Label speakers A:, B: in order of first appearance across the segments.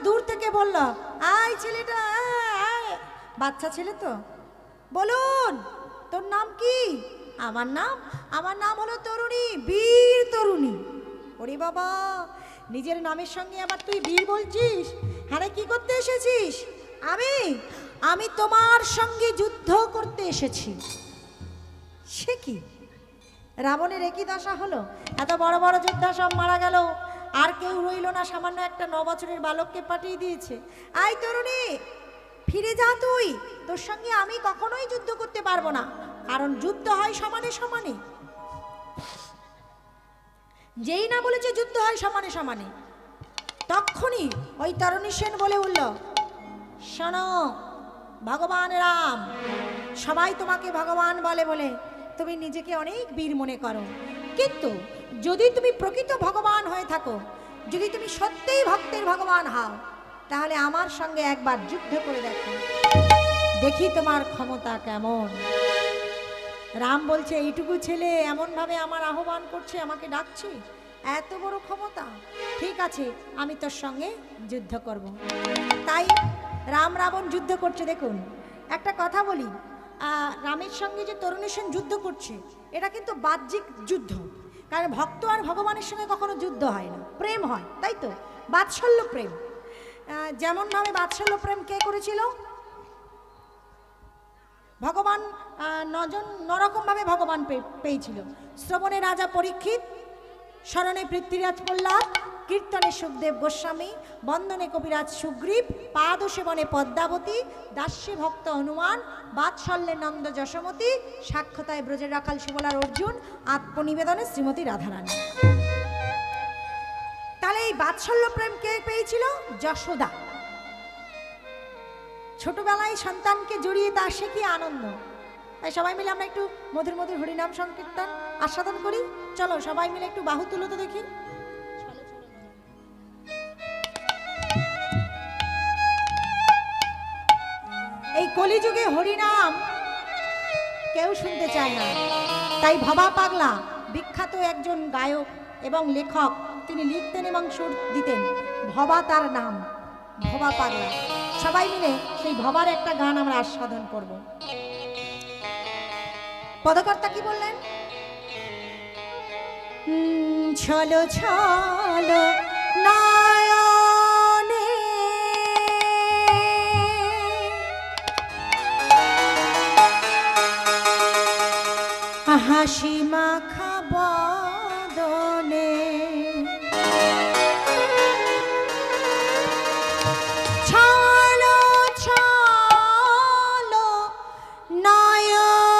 A: দূর থেকে বলল, আয় ছেলেটা, আয়। বাচ্চা ছেলে তো, বলুন তোর নাম কি? আমার নাম হলো তরুণী, বীর তরুণী। ওরে বাবা, নিজের নামের সঙ্গে আবার তুই বীর বলছিস? হ্যাঁ, কি করতে এসেছিস? আমি তোমার সঙ্গে যুদ্ধ করতে এসেছি। সে কি, রাবণের একই দশা হলো, এত বড় বড় যোদ্ধা সব মারা গেল, আর কেউ রইল না, সামান্য একটা 9 বছরের বালককে পাঠিয়ে দিয়েছে। আই তরুণী, ফিরে যা তুই, তোর সঙ্গে আমি কখনোই যুদ্ধ করতে পারবো না, কারণ যুদ্ধ হয় সমানে সমানে। যেই না বলেছে যুদ্ধ হয় সমানে সমানে, তখনই ওই তরুণী সেন বলে উঠল, শোনো ভগবান রাম, সবাই তোমাকে ভগবান বলে বলে তুমি নিজেকে অনেক বীর মনে করো, কিন্তু যদি তুমি প্রকৃত ভগবান হয়ে থাকো, যদি তুমি সত্যিই ভক্তের ভগবান হও, তাহলে আমার সঙ্গে একবার যুদ্ধ করে দেখো, দেখি তোমার ক্ষমতা কেমন। রাম বলছে, এইটুকু ছেলে এমনভাবে আমার আহ্বান করছে, আমাকে ডাকছে, এত বড় ক্ষমতা, ঠিক আছে আমি তোর সঙ্গে যুদ্ধ করব। তাই রাম রাবণ যুদ্ধ করছে। দেখুন একটা কথা বলি, রামের সঙ্গে যে তরুণী সেন যুদ্ধ করছে, এটা কিন্তু বাহ্যিক যুদ্ধ, কারণ ভক্ত আর ভগবানের সঙ্গে কখনো যুদ্ধ হয় না, প্রেম হয়, তাই তো, বাৎসল্য প্রেম। যেমনভাবে বাৎসল্য প্রেম কে করেছিল? ভগবান নরকমভাবে ভগবান পেয়েছিল। শ্রবণে রাজা পরীক্ষিত, স্মরণে পৃথ্বীরাজ প্রহ্লাদ, কীর্তনে সুখদেব গোস্বামী, বন্দনে কবিরাজ সুগ্রীব, পাদ সেবনে পদ্মাবতী, দাস্যে ভক্ত হনুমান, বাৎসল্যে নন্দ যশোমতী, সাক্ষতায় ব্রজের রাখাল সুবলার অর্জুন, আত্মনিবেদনে শ্রীমতী রাধারানী। তাহলে এই বাৎসল্য প্রেম কে পেয়েছিল? যশোদা। ছোটবেলায় সন্তানকে জড়িয়ে তা সে কি আনন্দ। তাই সবাই মিলে আমরা একটু মধুর মধুর হরিনাম সংকীর্তন আস্বাদন করি। চলো সবাই মিলে একটু বাহু তুলো তো দেখি। এই কলিযুগে হরিনাম কেউ শুনতে চায় না, তাই ভবা পাগলা বিখ্যাত একজন গায়ক এবং লেখক, তিনি লিখতেন এবং সুর দিতেন, ভবা তার নাম, ভবা পাগলা। সবাই মিলে সেই ভবার একটা গান আমরা আস্বাদন করব। পদকর্তা কি বললেন? ছলো ছলো নয়নে হাসি মাখা বদনে, ছলো ছলো নয়নে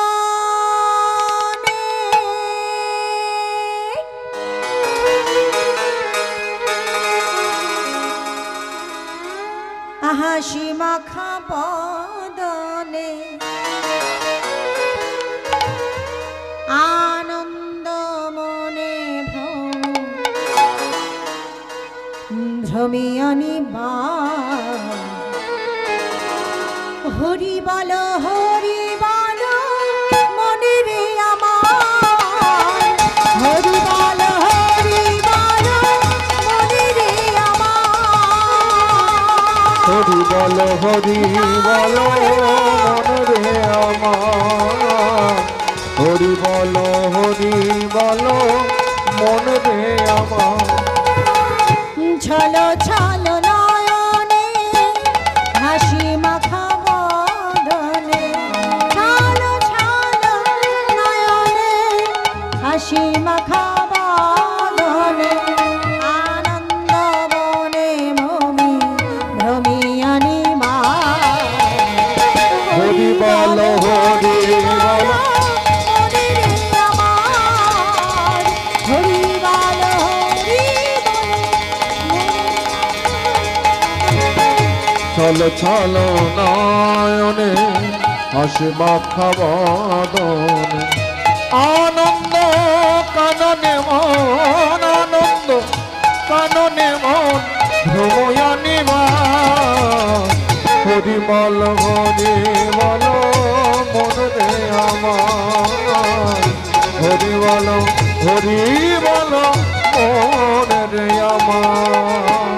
A: হাসি মাখা বদনে, আনন্দ মনে ভ্রমিয়ানি বা, হরি বল হরি বল মনে রে আমার, হরি বল হরি বল মনে রে আমার,
B: হরি বল হরি বল মনে রে আমার, হরি বল হরি বল মনে রে আমার।
A: ছলো ছলো নয়নে হাসি মাখা বদনে, ছলো ছলো নয়নে হাসি মাখা বদনে, আনন্দ বনে ভূমি ভ্রমিয়ানি মা,
B: হরি বল হরি বল ছল ছল নয়নে হাসি মাখা বদনে, আনন্দ কাননে মন, আনন্দ কাননে মন ভ্রময়ানি মা, হরি বল হরি বল মন রে আমার, হরি বল হরি বল মন রে আমার।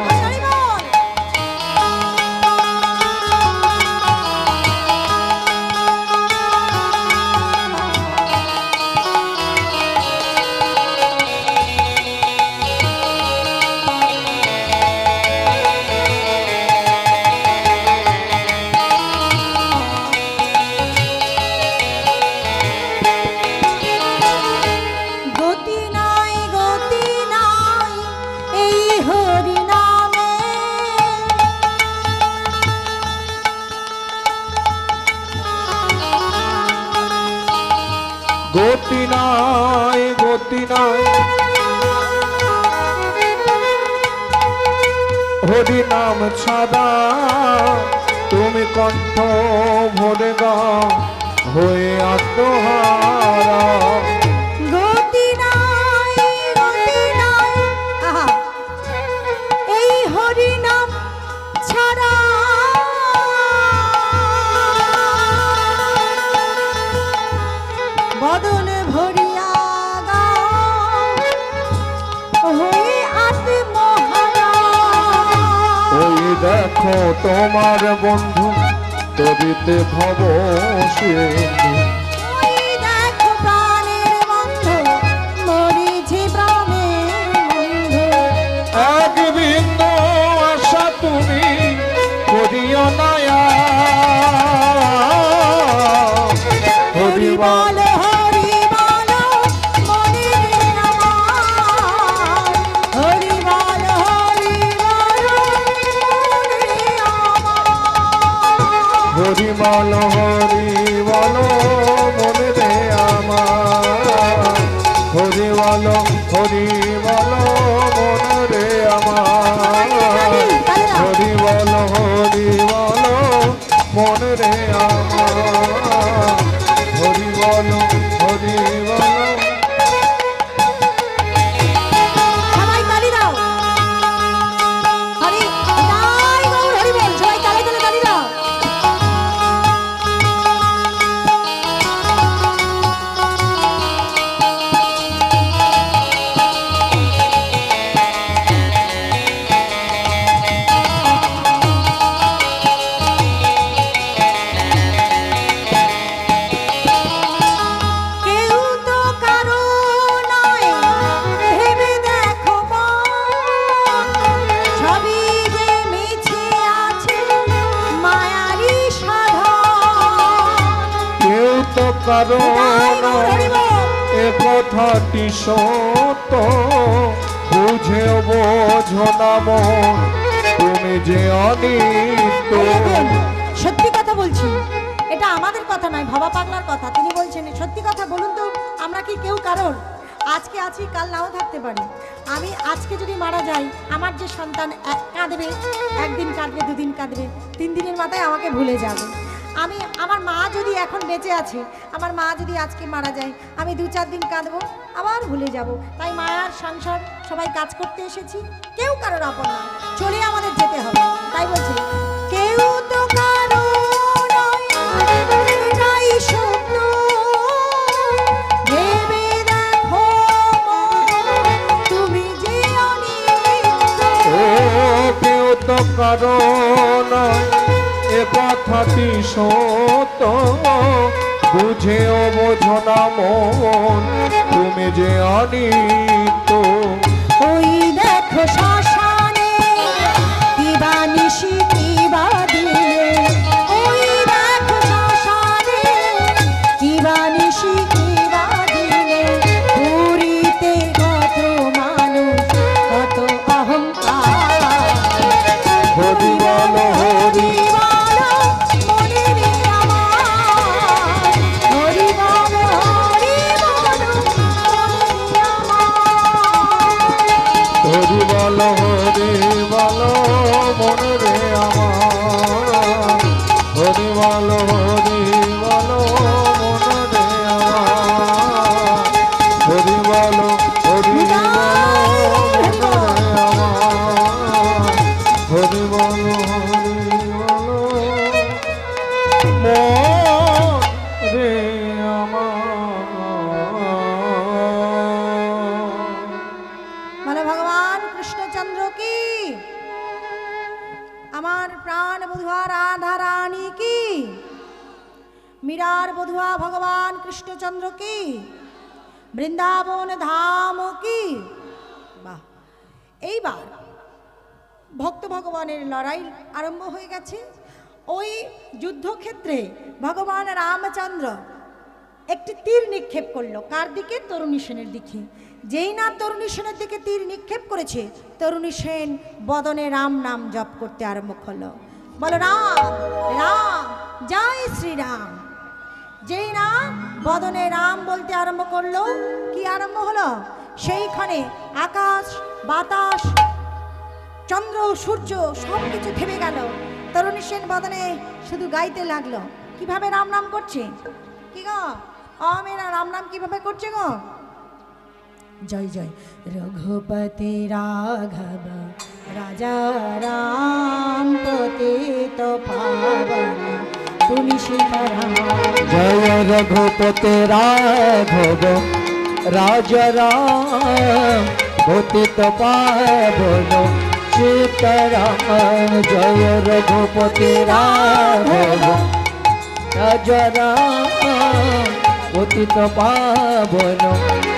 B: গতি নাই হরি নাম ছাড়া তুমি কণ্ঠ ভরে গাও হয়ে আত্মহারা
A: গতি নাই আহা, এই হরি নাম ছাড়া বদন ভরিয়া গাও হয়ে আত্মহারা।
B: ওই দেখো তোমার বন্ধু তবিতে ভব সিন্ধু
A: ওই দেখো প্রাণের বন্ধু মরিছে প্রাণের বন্ধু।
B: এক বিন্দু আশা তুমি করিও নয়া হরি বল
A: হরি বল মনে রে আমার, হরি বল মনে রে আমার।
B: হরি বল মনে রে আমার হরি বল মনে রে আমার হরি বল মনে রে আমার হরি বল
A: সবাই তালি দাও। হরি জয় গৌর হরি বল, সবাই তালে তালে তালি দাও। কেউ তো কারো নয়, ভেবে দেখো মন, সবই যে মিছে আছে মায়ারই সাধন।
B: কেউ তো কারো
A: জয় গৌর হরি বল।
B: এ কথাটি সত্য বুঝে বোঝো না মন তুমি যে অনিত্য
A: দেখুন, সত্যি কথা বলছি, এটা আমাদের কথা নয়, ভবা পাগলার কথা। তিনি বলছেন সত্যি কথা বলুন তো, আমরা কি কেউ কারোর? আজকে আছি, কাল নাও থাকতে পারি। আমি আজকে যদি মারা যাই, আমার যে সন্তান কাঁদবে, একদিন কাঁদবে, দুদিন কাঁদবে, 3 দিনের মাথায় আমাকে ভুলে যাবে। আমার মা যদি এখন বেঁচে আছে, আমার মা যদি আজকে মারা যায়, আমি 2-4 দিন কাঁদবো, আবার ভুলে যাব। তাই মায়ার সংসার সবাই কাজ করতে এসেছি, কেউ কারোর আপন না, চলে আমাদের যেতে হবে। তাই বলছি কেউ তো কারো নয়, এটাই সত্য, ভেবে দেখো মন, তুমি যে অনিত্য।
B: ও কেউ তো কারো নয় এ কথাটি সত্য বুঝেও বোঝো না মন তুমি যে অনিত্য
A: ওই দেখো শ্মশানে কিবা নিশি কিবা দিনে, ওই দেখো শ্মশানে কিবা নিশি কিবা দিনে, পুরীতে কত মানুষ কত অহংকার।
B: হরি বল হরি
A: বলো মনে রে আমার, হরি বলো মনে রে আমার।
B: হরি বল হরি বল মন রে আমার হরি বল হরি বল মন রে আমার হরি বল মন রে আমার।
A: বলো ভগবান কৃষ্ণচন্দ্র কি, আমার প্রাণ বধুয়া রাধা রানী কি, মীরার বধুয়া ভগবান কৃষ্ণচন্দ্র কি, বৃন্দাবন ধাম কি। বাহ, এইবার ভক্ত ভগবানের লড়াই আরম্ভ হয়ে গেছে। ওই যুদ্ধক্ষেত্রে ভগবান রামচন্দ্র একটি তীর নিক্ষেপ করলো, কার দিকে? তরুণী সেনের দিকে। যেই না তরুণী সেনের দিকে তীর নিক্ষেপ করেছে, তরুণী সেন বদনে রাম নাম জপ করতে আরম্ভ করলো। বলো রাম রাম, জয় শ্রীরাম। যেই না বদনে রাম বলতে আরম্ভ করলো, কি আরম্ভ হলো? সেইখানে আকাশ বাতাস চন্দ্র সূর্য সব কিছু থেমে গেল। তরুণী সেন বদনে শুধু গাইতে লাগলো। কিভাবে রাম নাম করছে? কি গো মেয়েরা রাম নাম কিভাবে করছে গো? জয় জয় রঘুপতি রাঘব রাজা রাম পতিত পাবন তুলসী রাম।
B: জয় রঘুপতি রাঘব রাজা রাম পতিত পাবন সীতারাম। জয় রঘুপতি রাঘব রাজা রাম পতিত পাবন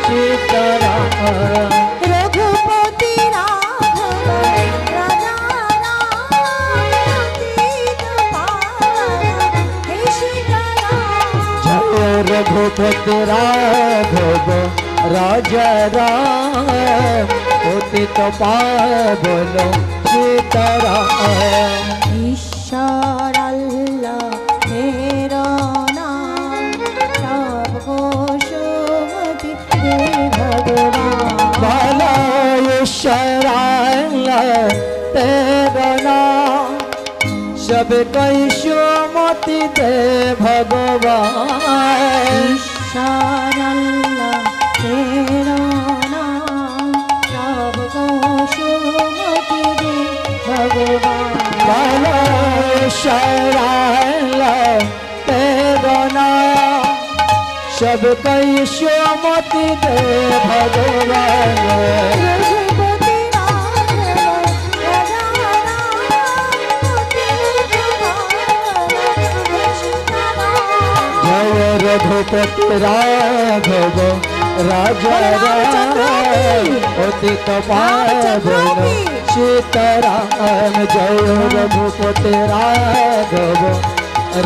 B: সীতারাম।
A: রঘুপতি রাঘব রাজা রাম পতিত পাবন হে সীতারাম।
B: জয় রঘুপতি রাঘব রাজা রাম পতিত পাবন সীতারাম।
A: ঈশ্বর আল্লাহ তেরো নাম সব সুমতি দে ভগবান।
B: बोलो ईश्वर तेरा नाम सब कोई सुमति दे भगवान।
A: ঈশ্বর আল্লাহ তেরো নাম সব সুমতি দে ভগবান।
B: बोलो ईश्वर तेरा नाम सब कोई सुमति दे भगवान।
A: রঘুপতি রাঘব রাজা রাম পতিত পাবন হে সীতারাম।
B: जय रघुपति राघव राजा राम पतित पावन सीताराम। जय रघुपति राघव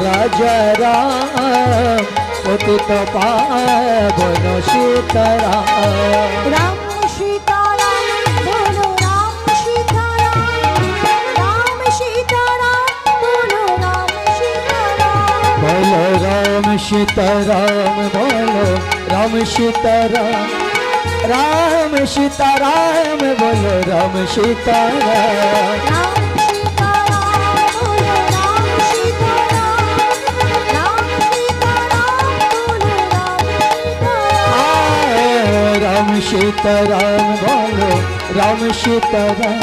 B: राजा राम पतित पावन सीताराम।
A: রাম সীতারাম বলো রাম সীতারাম। রাম সীতারাম বলো রাম সীতারাম।
B: बोलो राम सीताराम बोलो राम सीताराम। राम सीताराम बोलो राम सीताराम।
A: রাম সীতারাম বলো রাম সীতারাম। রাম সীতারাম বলো রাম সীতারাম।
B: राम सीताराम बोलो राम सीताराम।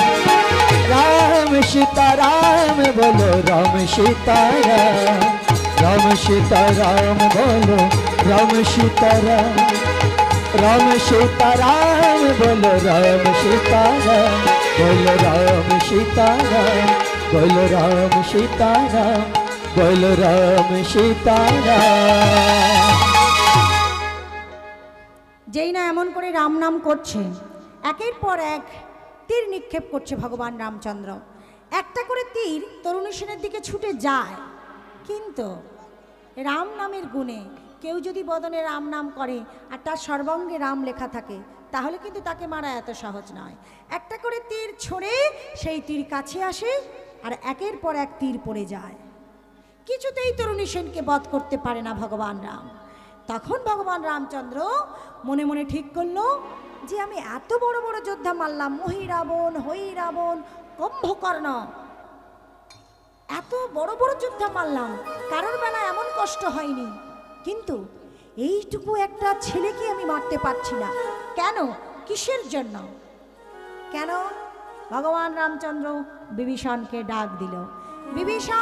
B: राम सीताराम बोलो राम सीताराम। राम सीताराम बोलो राम सीताराम। राम सीताराम बोलो राम सीताराम। बोलो राम सीताराम बोलो राम सीताराम बोलो राम सीताराम।
A: যেই না এমন করে রাম নাম করছে, একের পর এক তীর নিক্ষেপ করছে ভগবান রামচন্দ্র। একটা করে তীর তরুণী সেনের দিকে ছুটে যায়, কিন্তু রাম নামের গুণে কেউ যদি বদনে রাম নাম করে আর তার সর্বাঙ্গে রাম লেখা থাকে, তাহলে কিন্তু তাকে মারা এত সহজ নয়। একটা করে তীর ছড়ে সেই তীর কাছে আসে আর একের পর এক তীর পড়ে যায়। কিছুতেই তরুণী সেনকে বধ করতে পারে না ভগবান রাম। তখন ভগবান রামচন্দ্র মনে মনে ঠিক করলো যে আমি এত বড় বড় যোদ্ধা মারলাম, মহিরাবণ হৈরাবণ কুম্ভকর্ণ, এত বড় বড় যোদ্ধা মারলাম, কারোর বেলা এমন কষ্ট হয়নি, কিন্তু এইটুকু একটা ছেলেকে আমি মারতে পারছি না কেন? কিসের জন্য? কেন? ভগবান রামচন্দ্র বিভীষণকে ডাক দিল। বিভীষণ!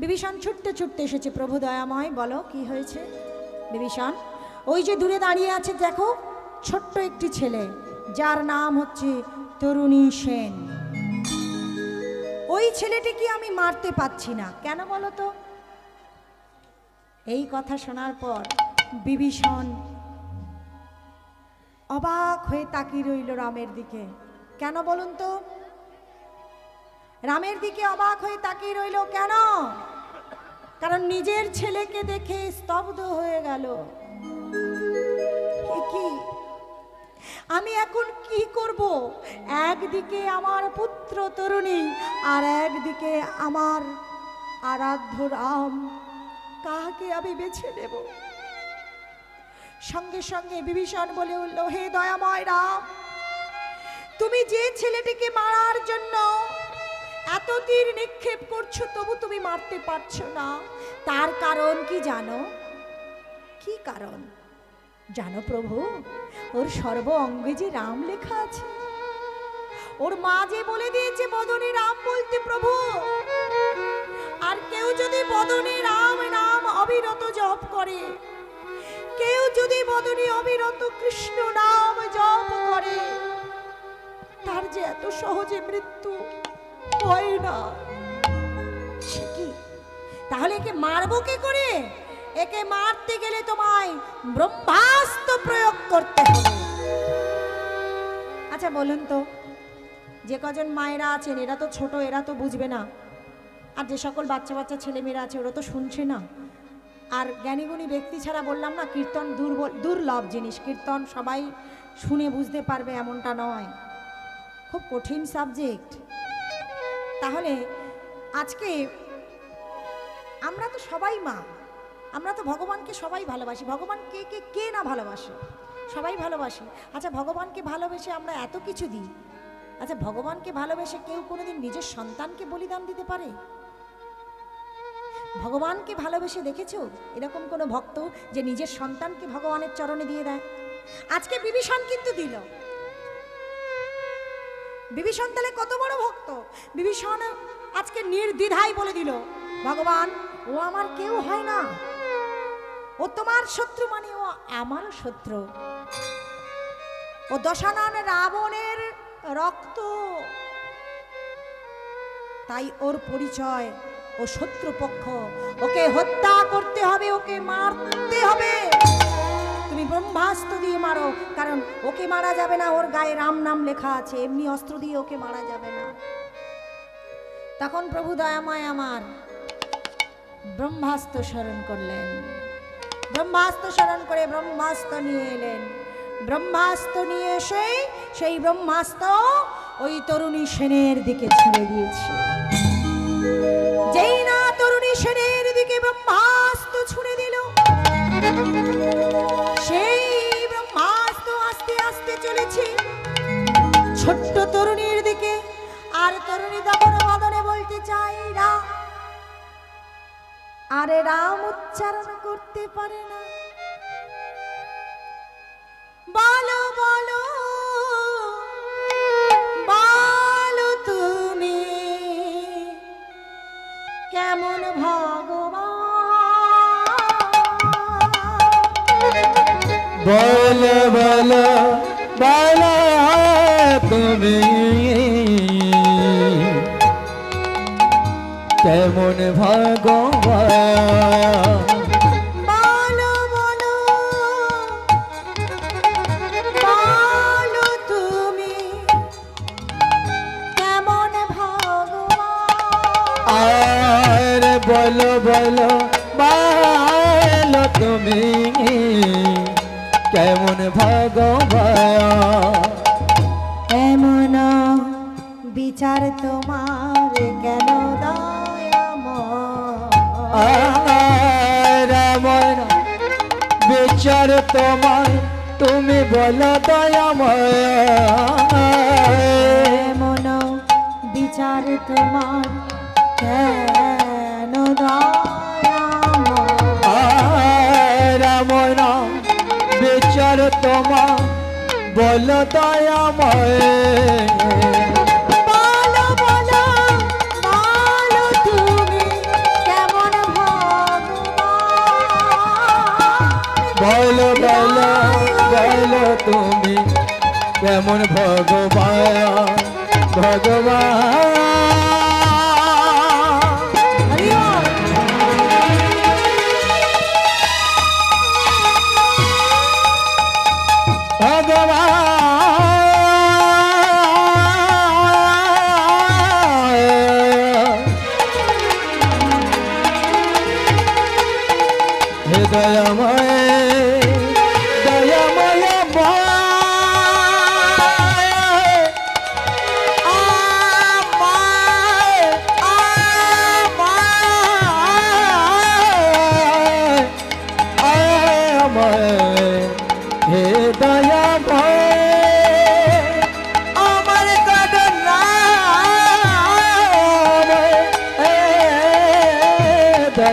A: বিভীষণ ছুটতে ছুটতে এসেছে। প্রভু দয়াময়, বলো কি হয়েছে? বিভীষণ, ওই যে দূরে দাঁড়িয়ে আছে দেখো, ছোট্ট একটি ছেলে, যার নাম হচ্ছে তরুণী সেন। ওই ছেলেটিকে আমি মারতে পারছি না, কেন বলো তো? এই কথা শোনার পর বিভীষণ অবাক হয়ে তাকিয়ে রইল রামের দিকে। কেন বলুন তো? রামের দিকে অবাক হয়ে তাকিয়ে রইল কেন? কারণ নিজের ছেলেকে দেখে স্তব্ধ হয়ে গেল। কি আমি এখন কি করব? একদিকে আমার পুত্র তরুণী, আর একদিকে আমার আরাধ্য রাম, কাকে আমি বেছে নেব? সঙ্গে সঙ্গে বিভীষণ বলে উঠল, হে দয়াময় রাম, তুমি যে ছেলেটিকে মারার জন্য এত তীর নিক্ষেপ করছো, তবু তুমি মারতে পারছো না, তার কারণ কি জানো? কি কারণ জানো প্রভু? ওর সর্ব অঙ্গে যে রাম লেখা আছে। ওর মা যে বলে দিয়েছে বদনে রাম বলতে প্রভু। আর কেউ যদি বদনে রাম নাম অবিরত জপ করে, কেউ যদি বদনে অবিরত কৃষ্ণ নাম জপ করে, তার যে এত সহজে মৃত্যু হয় না। সে কি? তাহলে একে মারবো কি করে? একে মারতে গেলে তোমায় ব্রহ্মাস্ত্র প্রয়োগ করতে হবে। আচ্ছা বলুন তো, যে কজন মায়েরা আছেন এরা তো ছোট, এরা তো বুঝবে না। আর যে সকল বাচ্চা বাচ্চা ছেলেমেয়েরা আছে ওরা তো শুনছে না। আর জ্ঞানীগুণী ব্যক্তি ছাড়া বললাম না, কীর্তন দুর্লভ জিনিস। কীর্তন সবাই শুনে বুঝতে পারবে এমনটা নয়, খুব কঠিন সাবজেক্ট। তাহলে আজকে আমরা তো সবাই মা, আমরা তো ভগবানকে সবাই ভালোবাসি। ভগবান কে কে কে না ভালোবাসে? সবাই ভালোবাসি। আচ্ছা ভগবানকে ভালোবেসে আমরা এত কিছু দিই। আচ্ছা ভগবানকে ভালোবেসে কেউ কোনোদিন নিজের সন্তানকে বলিদান দিতে পারে? ভগবানকে ভালোবেসে দেখেছো এরকম কোনো ভক্ত যে নিজের সন্তানকে ভগবানের চরণে দিয়ে দেয়? আজকে বিভীষণ কিন্তু দিল। বিভীষণ তাহলে কত বড় ভক্ত! বিভীষণ আজকে নির্দ্বিধায় বলে দিল, ভগবান ও আমার কেউ হয় না, ও তোমার শত্রু মানে ও আমারও শত্রু। ও দশানন রাবণের রক্ত, তাই ওর পরিচয়, ও শত্রুপক্ষ, ওকে হত্যা করতে হবে, ওকে মারতে হবে। তুমি ব্রহ্মাস্ত্র দিয়ে মারো, কারণ ওকে মারা যাবে না, ওর গায়ে রাম নাম লেখা আছে, এমনি অস্ত্র দিয়ে ওকে মারা যাবে না। তখন প্রভু দয়াময় আমার ব্রহ্মাস্ত্র স্মরণ করলেন। ব্রহ্মাস্ত্র স্মরণ করে ব্রহ্মাস্ত্র নিয়ে এলেন। ব্রহ্মাস্ত্র নিয়ে এসে সেই ব্রহ্মাস্ত্র ওই তরুণী সেনের দিকে ছুঁড়ে দিয়েছে। যেই না তরুণী সেনের দিকে ব্রহ্মাস্ত্র ছুঁড়ে দিল, সেই ব্রহ্মাস্ত্র আস্তে আস্তে চলেছে ছোট্ট তরুণীর দিকে। আর তরুণী তখন বদনে বলতে চাই রাম, আরে রাম উচ্চারণ করতে পারে না। বলো বলো বলো তুমি কেমন ভগবান?
B: বলো বলো বলো তুমি কেমন ভগবান?
A: বলো বলো বলো তুমি কেমন ভগবান?
B: আর বলো বলো বলো তুমি কেমন ভগবান?
A: এমন বিচার তোমার কেন দয়াময়?
B: রামন বিচার তোমার তুমি বলো দয়াময়।
A: এমন বিচার তোমার কেন দয়াময়?
B: রামন বিচার তোমার বলো দয়াময়।
A: বলো বলো বলো তুমি কেমন ভগবান?
B: বলো বলো বলো তুমি কেমন ভগবান? ভগবান
A: হরি বল।
B: দয়াময় দয়াময়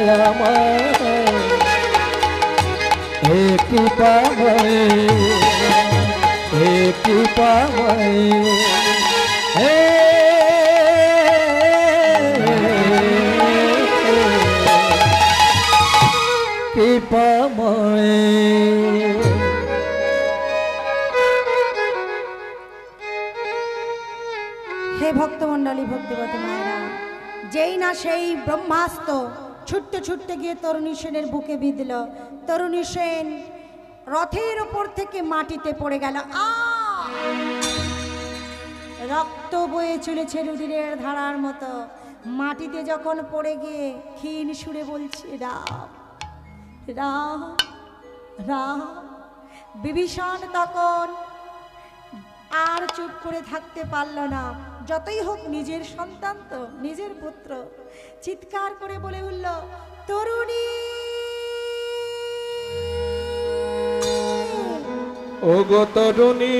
B: দয়াময় হে কৃপাময় হে কৃপাময় হে কৃপাময়।
A: হে ভক্তমণ্ডলী ভক্তিবতী মায়েরা, যেই না সেই ব্রহ্মাস্ত্র ছুটতে ছুটতে গিয়ে তরুণী সেনের বুকে বিঁধল, তরুণী সেন রথের ওপর থেকে মাটিতে পড়ে গেল। রক্ত বয়ে চলেছে রুধিরের ধারার মতো। মাটিতে যখন পড়ে গিয়ে ক্ষীণ সুরে বলছে রাম রাম রাম। বিভীষণ তখন আর চুপ করে থাকতে পারল না। যতই হোক নিজের সন্তান তো, নিজের পুত্র। চিৎকার করে বলে উঠল, তরুণী
B: ও গো তরুণী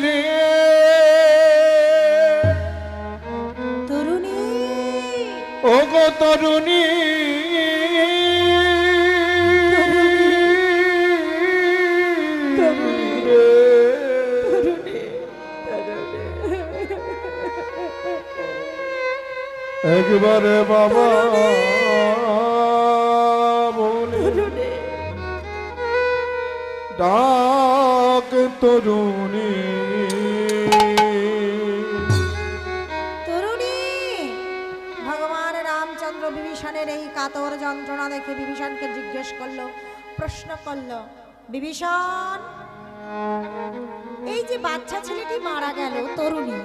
B: রে,
A: তরুণী
B: ও গো তরুণী একবারে বাবা বলে ডাক তরুণী।
A: তরুণী। ভগবান রামচন্দ্র বিভীষণের এই কাতর যন্ত্রণা দেখে বিভীষণকে জিজ্ঞেস করলো, প্রশ্ন করলো, বিভীষণ এই যে বাচ্চা ছেলেটি মারা গেল তরুণী,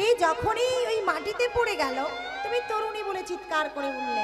A: এই যখনই ওই মাটিতে পড়ে গেল তুমি তরুণী বলে চিৎকার করে উঠলে,